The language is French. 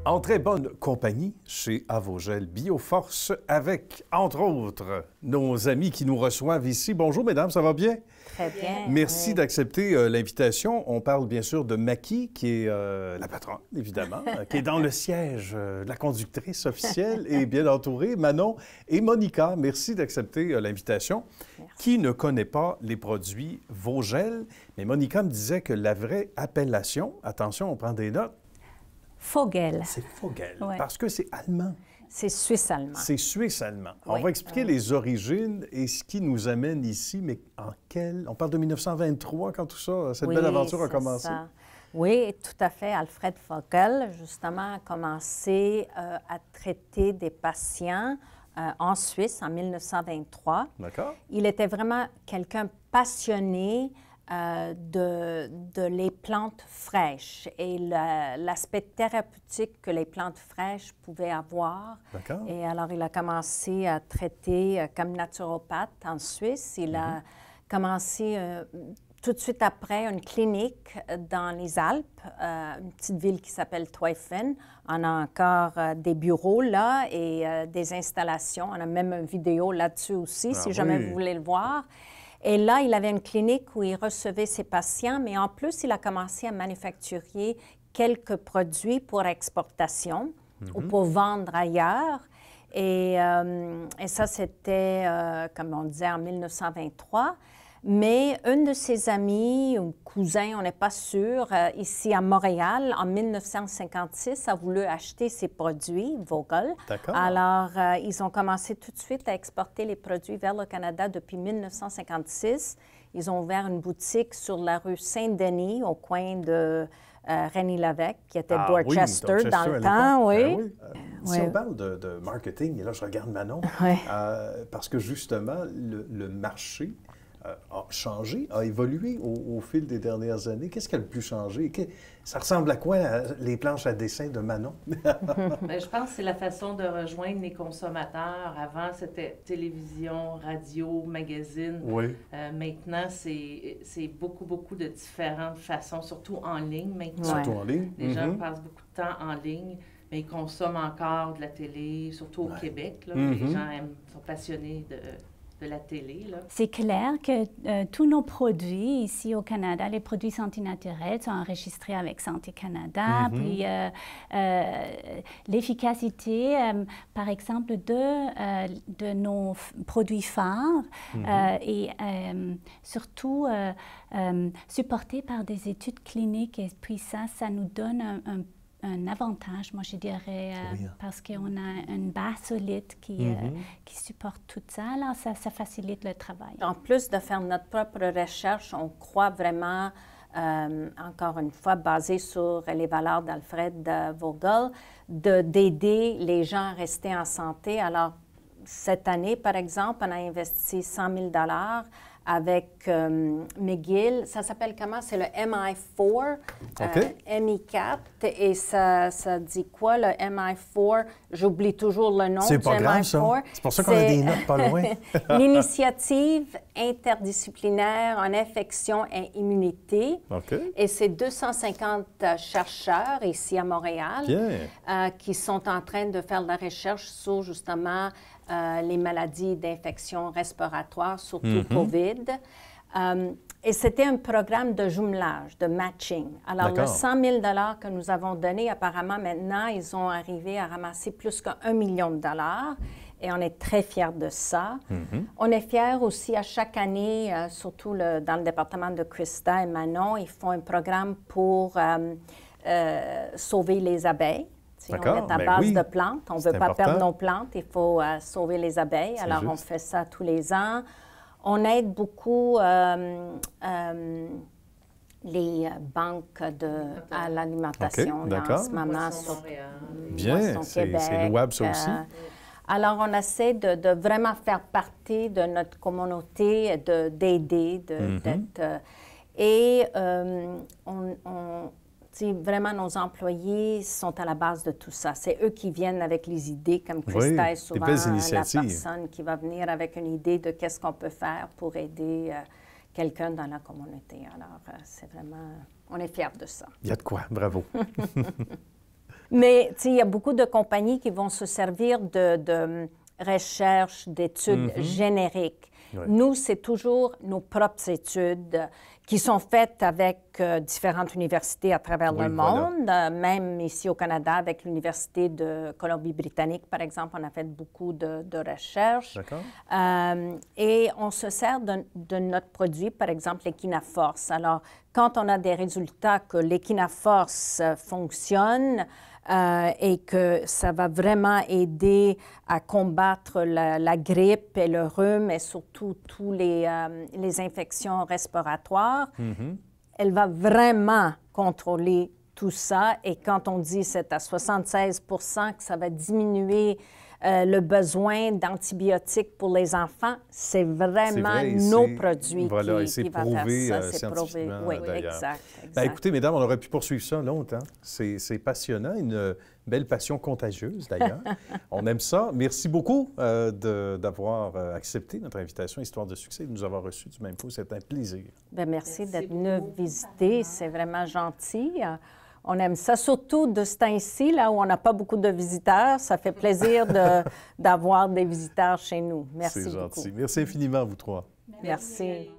En très bonne compagnie chez Avogel Bioforce avec, entre autres, nos amis qui nous reçoivent ici. Bonjour, mesdames, ça va bien? Très bien. Merci d'accepter l'invitation. On parle bien sûr de Maki, qui est la patronne, évidemment, qui est dans le siège, la conductrice officielle et bien entourée, Manon et Monica. Merci d'accepter l'invitation. Qui ne connaît pas les produits Vogel? Mais Monica me disait que la vraie appellation, attention, on prend des notes, Vogel. c'est Vogel, Ouais. parce que c'est allemand. C'est suisse-allemand. C'est suisse-allemand. On Oui. va expliquer les origines et ce qui nous amène ici, mais en quel... On parle de 1923 quand tout ça, cette belle aventure a c'est commencé. ça. Oui, tout à fait. Alfred Vogel, justement, a commencé à traiter des patients en Suisse en 1923. D'accord. Il était vraiment quelqu'un passionné de les plantes fraîches et l'aspect thérapeutique que les plantes fraîches pouvaient avoir. D'accord. Et alors, il a commencé à traiter comme naturopathe en Suisse. Il a commencé tout de suite après une clinique dans les Alpes, une petite ville qui s'appelle Teufen. On a encore des bureaux là et des installations. On a même une vidéo là-dessus aussi, si jamais vous voulez le voir. Et là, il avait une clinique où il recevait ses patients, mais en plus, il a commencé à manufacturer quelques produits pour exportation ou pour vendre ailleurs. Et ça, c'était, comme on disait, en 1923. Mais une de ses amies ou cousins, on n'est pas sûr, ici à Montréal, en 1956, a voulu acheter ses produits, Vogel. D'accord. Alors, ils ont commencé tout de suite à exporter les produits vers le Canada depuis 1956. Ils ont ouvert une boutique sur la rue Saint-Denis, au coin de Rennie-Lévesque, qui était Dorchester, dans le temps. Oui. Si on parle de marketing, et là, je regarde Manon, parce que justement, le marché a changé, a évolué au fil des dernières années. Qu'est-ce qui a le plus changé? Ça ressemble à quoi, les planches à dessin de Manon? Bien, je pense que c'est la façon de rejoindre les consommateurs. Avant, c'était télévision, radio, magazine. Oui. Maintenant, c'est beaucoup de différentes façons, surtout en ligne maintenant. Surtout en ligne. Les gens passent beaucoup de temps en ligne, mais ils consomment encore de la télé, surtout au Québec. Là, les gens sont passionnés de la télé. C'est clair que tous nos produits ici au Canada, les produits santé naturels, sont enregistrés avec Santé Canada. Puis l'efficacité, par exemple, de nos produits phares est surtout supporté par des études cliniques. Et puis ça nous donne un avantage, moi je dirais, parce qu'on a une base solide qui supporte tout ça. Alors ça facilite le travail. En plus de faire notre propre recherche, on croit vraiment, encore une fois, basé sur les valeurs d'Alfred Vogel, d'aider les gens à rester en santé. Alors, cette année, par exemple, on a investi 100 000 $ avec McGill. Ça s'appelle comment? C'est le MI4, MI4. Et ça dit quoi, le MI4? J'oublie toujours le nom du MI4. C'est pas grave, ça. C'est pour ça qu'on a des notes pas loin. L'initiative interdisciplinaire en infection et immunité. Et c'est 250 chercheurs ici à Montréal qui sont en train de faire de la recherche sur justement les maladies d'infection respiratoire, surtout COVID. Et c'était un programme de jumelage, de matching. Alors, le 100 000 $ que nous avons donné, apparemment, maintenant, ils ont arrivé à ramasser plus qu'1 million de dollars. Et on est très fiers de ça. On est fiers aussi à chaque année, surtout dans le département de Christa et Manon, ils font un programme pour sauver les abeilles. On est à base de plantes. On ne veut pas perdre nos plantes. Il faut sauver les abeilles. Alors, on fait ça tous les ans. On aide beaucoup les banques à l'alimentation en ce moment. Bien, c'est louable ça aussi. Alors, on essaie de vraiment faire partie de notre communauté, d'aider, d'être... vraiment, nos employés sont à la base de tout ça. C'est eux qui viennent avec les idées, comme Christa est souvent la personne qui va venir avec une idée de qu'est-ce qu'on peut faire pour aider quelqu'un dans la communauté. Alors, c'est vraiment... On est fiers de ça. Il y a de quoi. Bravo. Mais il y a beaucoup de compagnies qui vont se servir de recherche, d'études génériques. Oui. Nous, c'est toujours nos propres études qui sont faites avec différentes universités à travers le monde. Même ici au Canada, avec l'Université de Colombie-Britannique, par exemple, on a fait beaucoup de recherches. Et on se sert de notre produit, par exemple, l'Equinaforce. Alors, quand on a des résultats que l'Equinaforce fonctionne, et que ça va vraiment aider à combattre la grippe et le rhume et surtout toutes les infections respiratoires, elle va vraiment contrôler tout ça. Et quand on dit c'est à 76 % que ça va diminuer le besoin d'antibiotiques pour les enfants, c'est vraiment nos produits qui vont faire ça. C'est prouvé oui, exact. Ben, écoutez, mesdames, on aurait pu poursuivre ça longtemps. C'est passionnant, une belle passion contagieuse, d'ailleurs. On aime ça. Merci beaucoup d'avoir accepté notre invitation Histoire de succès et de nous avoir reçus du même coup. C'est un plaisir. Bien, merci d'être venu visiter. C'est vraiment gentil. On aime ça, surtout de ce temps-ci, là où on n'a pas beaucoup de visiteurs. Ça fait plaisir d'avoir des visiteurs chez nous. Merci beaucoup. C'est gentil. Merci infiniment, vous trois. Merci.